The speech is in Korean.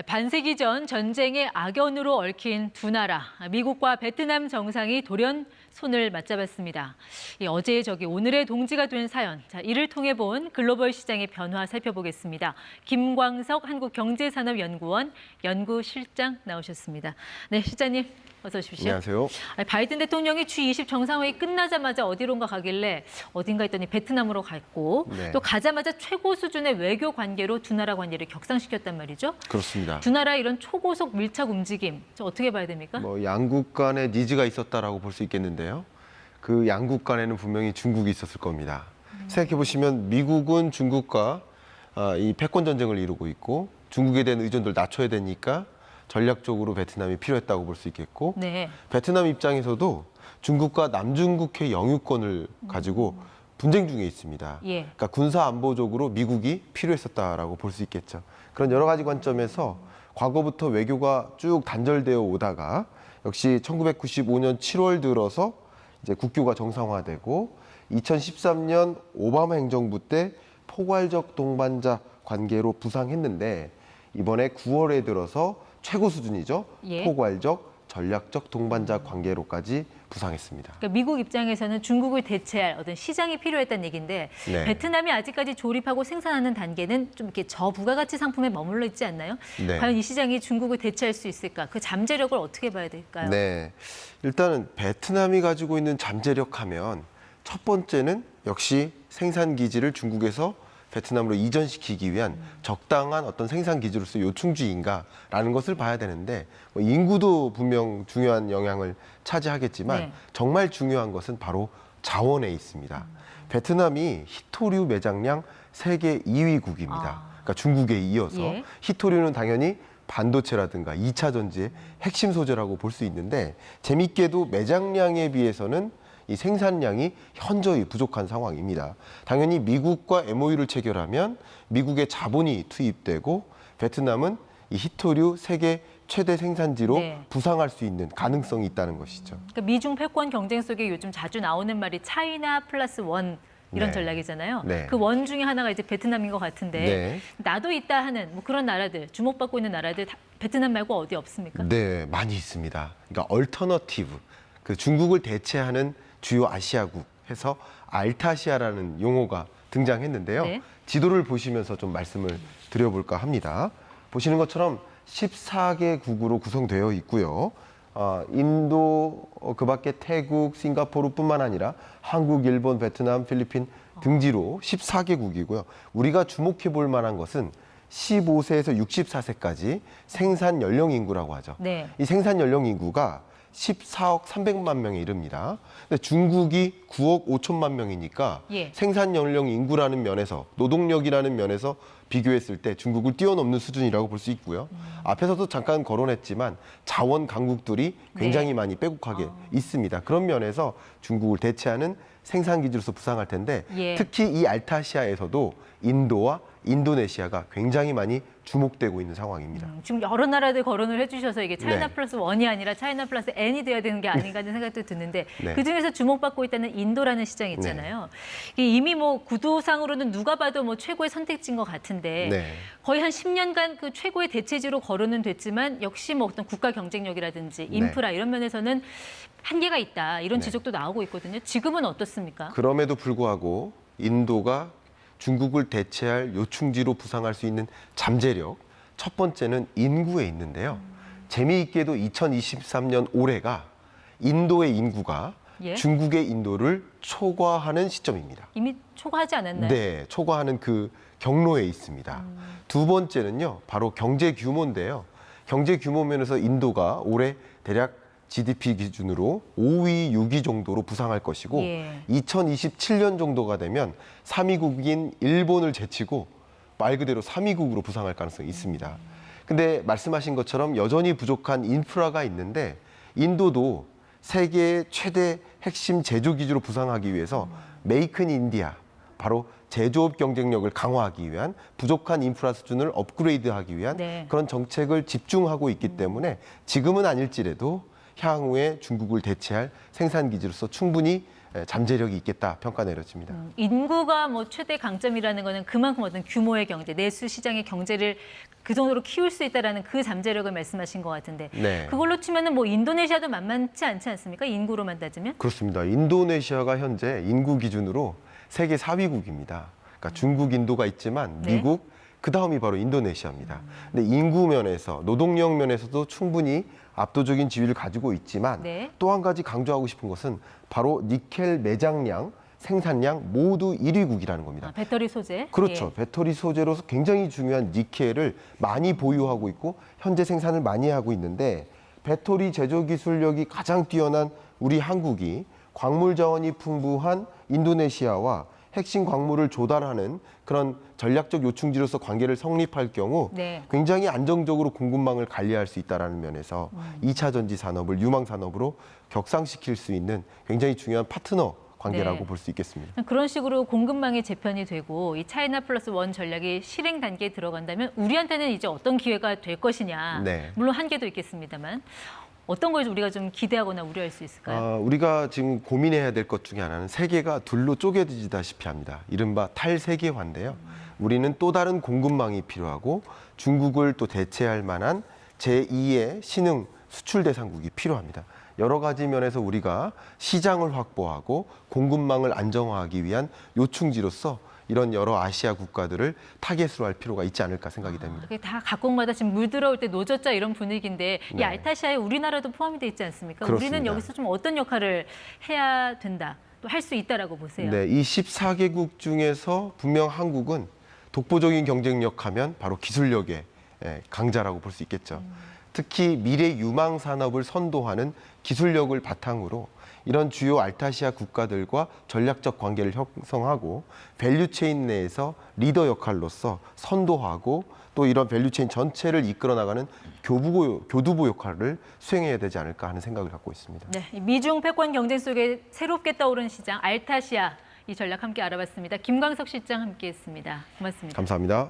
반세기 전 전쟁의 악연으로 얽힌 두 나라, 미국과 베트남 정상이 돌연 손을 맞잡았습니다. 어제의 적이 오늘의 동지가 된 사연, 이를 통해 본 글로벌 시장의 변화 살펴보겠습니다. 김광석 한국경제산업연구원 연구실장 나오셨습니다. 네, 실장님 어서 오십시오. 안녕하세요. 바이든 대통령이 G20 정상회의 끝나자마자 어디론가 가길래 어딘가 했더니 베트남으로 갔고 또 가자마자 최고 수준의 외교 관계로 두 나라 관계를 격상시켰단 말이죠. 그렇습니다. 두 나라 이런 초고속 밀착 움직임 어떻게 봐야 됩니까? 양국 간의 니즈가 있었다라고 볼 수 있겠는데요. 그 양국 간에는 분명히 중국이 있었을 겁니다. 생각해 보시면 미국은 중국과 이 패권 전쟁을 이루고 있고 중국에 대한 의존도를 낮춰야 되니까 전략적으로 베트남이 필요했다고 볼 수 있겠고 베트남 입장에서도 중국과 남중국해 영유권을 가지고 분쟁 중에 있습니다. 그러니까 군사 안보적으로 미국이 필요했었다라고 볼 수 있겠죠. 그런 여러 가지 관점에서 과거부터 외교가 쭉 단절되어 오다가 역시 1995년 7월 들어서 이제 국교가 정상화되고 2013년 오바마 행정부 때 포괄적 동반자 관계로 부상했는데 이번에 9월에 들어서 최고 수준이죠. 포괄적, 전략적 동반자 관계로까지 부상했습니다. 그러니까 미국 입장에서는 중국을 대체할 어떤 시장이 필요했다는 얘기인데 베트남이 아직까지 조립하고 생산하는 단계는 좀 이렇게 저부가가치 상품에 머물러 있지 않나요? 과연 이 시장이 중국을 대체할 수 있을까? 그 잠재력을 어떻게 봐야 될까요? 일단은 베트남이 가지고 있는 잠재력 하면 첫 번째는 역시 생산 기지를 중국에서 베트남으로 이전시키기 위한 적당한 어떤 생산 기지로서 요충지인가라는 것을 봐야 되는데 인구도 분명 중요한 영향을 차지하겠지만 정말 중요한 것은 바로 자원에 있습니다. 베트남이 희토류 매장량 세계 2위국입니다. 그러니까 중국에 이어서 희토류는 당연히 반도체라든가 2차 전지의 핵심 소재라고 볼 수 있는데 재밌게도 매장량에 비해서는 이 생산량이 현저히 부족한 상황입니다. 당연히 미국과 MOU를 체결하면 미국의 자본이 투입되고 베트남은 이 희토류 세계 최대 생산지로 부상할 수 있는 가능성이 있다는 것이죠. 그러니까 미중 패권 경쟁 속에 요즘 자주 나오는 말이 차이나 플러스 원 이런 전략이잖아요. 그 원 중에 하나가 이제 베트남인 것 같은데 나도 있다 하는 뭐 그런 나라들, 주목받고 있는 나라들 베트남 말고 어디 없습니까? 네, 많이 있습니다. 그러니까 얼터너티브, 그 중국을 대체하는 주요 아시아국 해서 알타시아라는 용어가 등장했는데요. 지도를 보시면서 좀 말씀을 드려볼까 합니다. 보시는 것처럼 14개국으로 구성되어 있고요. 인도, 그 밖에 태국, 싱가포르뿐만 아니라 한국, 일본, 베트남, 필리핀 등지로 14개국이고요. 우리가 주목해 볼 만한 것은 15세에서 64세까지 생산 연령 인구라고 하죠. 이 생산 연령 인구가 14억 300만 명에 이릅니다. 근데 중국이 9억 5천만 명이니까 생산 연령 인구라는 면에서 노동력이라는 면에서 비교했을 때 중국을 뛰어넘는 수준이라고 볼 수 있고요. 앞에서도 잠깐 거론했지만 자원 강국들이 굉장히 많이 빼곡하게 있습니다. 그런 면에서 중국을 대체하는 생산 기지로서 부상할 텐데 특히 이 알타시아에서도 인도와 인도네시아가 굉장히 많이 주목되고 있는 상황입니다. 지금 여러 나라들 거론을 해주셔서 이게 차이나 플러스 원이 아니라 차이나 플러스 N이 돼야 되는 게 아닌가 하는 생각도 드는데 그중에서 주목받고 있다는 인도라는 시장이 있잖아요. 이미 뭐 구도상으로는 누가 봐도 뭐 최고의 선택지인 것 같은데 거의 한 10년간 그 최고의 대체지로 거론은 됐지만 역시 뭐 어떤 국가 경쟁력이라든지 인프라 이런 면에서는 한계가 있다 이런 지적도 나오고 있거든요. 지금은 어떻습니까? 그럼에도 불구하고 인도가 중국을 대체할 요충지로 부상할 수 있는 잠재력, 첫 번째는 인구에 있는데요. 재미있게도 2023년 올해가 인도의 인구가 중국의 인도를 초과하는 시점입니다. 이미 초과하지 않았나요? 네, 초과하는 그 경로에 있습니다. 두 번째는요, 바로 경제 규모인데요. 경제 규모 면에서 인도가 올해 대략 GDP 기준으로 5위, 6위 정도로 부상할 것이고 2027년 정도가 되면 3위국인 일본을 제치고 말 그대로 3위국으로 부상할 가능성이 있습니다. 근데 말씀하신 것처럼 여전히 부족한 인프라가 있는데 인도도 세계의 최대 핵심 제조 기지로 부상하기 위해서 메이크 인 인디아, 바로 제조업 경쟁력을 강화하기 위한 부족한 인프라 수준을 업그레이드하기 위한 그런 정책을 집중하고 있기 때문에 지금은 아닐지라도 향후에 중국을 대체할 생산 기지로서 충분히 잠재력이 있겠다 평가 내려집니다. 인구가 뭐 최대 강점이라는 거는 그만큼 어떤 규모의 경제, 내수 시장의 경제를 그 정도로 키울 수 있다라는 그 잠재력을 말씀하신 것 같은데 네. 그걸로 치면은 뭐 인도네시아도 만만치 않지 않습니까? 인구로만 따지면? 그렇습니다. 인도네시아가 현재 인구 기준으로 세계 4위국입니다. 그러니까 중국, 인도가 있지만 미국, 그 다음이 바로 인도네시아입니다. 근데 인구 면에서, 노동력 면에서도 충분히 압도적인 지위를 가지고 있지만 또 한 가지 강조하고 싶은 것은 바로 니켈 매장량, 생산량 모두 1위국이라는 겁니다. 배터리 소재. 그렇죠. 배터리 소재로서 굉장히 중요한 니켈을 많이 보유하고 있고 현재 생산을 많이 하고 있는데 배터리 제조 기술력이 가장 뛰어난 우리 한국이 광물 자원이 풍부한 인도네시아와 핵심 광물을 조달하는 그런 전략적 요충지로서 관계를 성립할 경우 굉장히 안정적으로 공급망을 관리할 수 있다는 면에서 2차 전지 산업을 유망 산업으로 격상시킬 수 있는 굉장히 중요한 파트너 관계라고 볼 수 있겠습니다. 그런 식으로 공급망이 재편이 되고 이 차이나 플러스 원 전략이 실행 단계에 들어간다면 우리한테는 이제 어떤 기회가 될 것이냐. 물론 한계도 있겠습니다만. 어떤 걸 우리가 좀 기대하거나 우려할 수 있을까요? 우리가 지금 고민해야 될 것 중에 하나는 세계가 둘로 쪼개지다시피 합니다. 이른바 탈세계화인데요. 우리는 또 다른 공급망이 필요하고 중국을 또 대체할 만한 제2의 신흥 수출 대상국이 필요합니다. 여러 가지 면에서 우리가 시장을 확보하고 공급망을 안정화하기 위한 요충지로서 이런 여러 아시아 국가들을 타겟으로 할 필요가 있지 않을까 생각이 됩니다. 이게 다 각국마다 지금 물 들어올 때 노젓자 이런 분위기인데 이 알타시아에 우리나라도 포함이 돼 있지 않습니까? 그렇습니다. 우리는 여기서 좀 어떤 역할을 해야 된다, 또 할 수 있다라고 보세요? 네, 이 14개국 중에서 분명 한국은 독보적인 경쟁력 하면 바로 기술력의 강자라고 볼 수 있겠죠. 특히 미래 유망 산업을 선도하는 기술력을 바탕으로 이런 주요 알타시아 국가들과 전략적 관계를 형성하고 밸류체인 내에서 리더 역할로서 선도하고 또 이런 밸류체인 전체를 이끌어 나가는 교두보 역할을 수행해야 되지 않을까 하는 생각을 갖고 있습니다. 네, 미중 패권 경쟁 속에 새롭게 떠오른 시장 알타시아 이 전략 함께 알아봤습니다. 김광석 실장 함께했습니다. 고맙습니다. 감사합니다.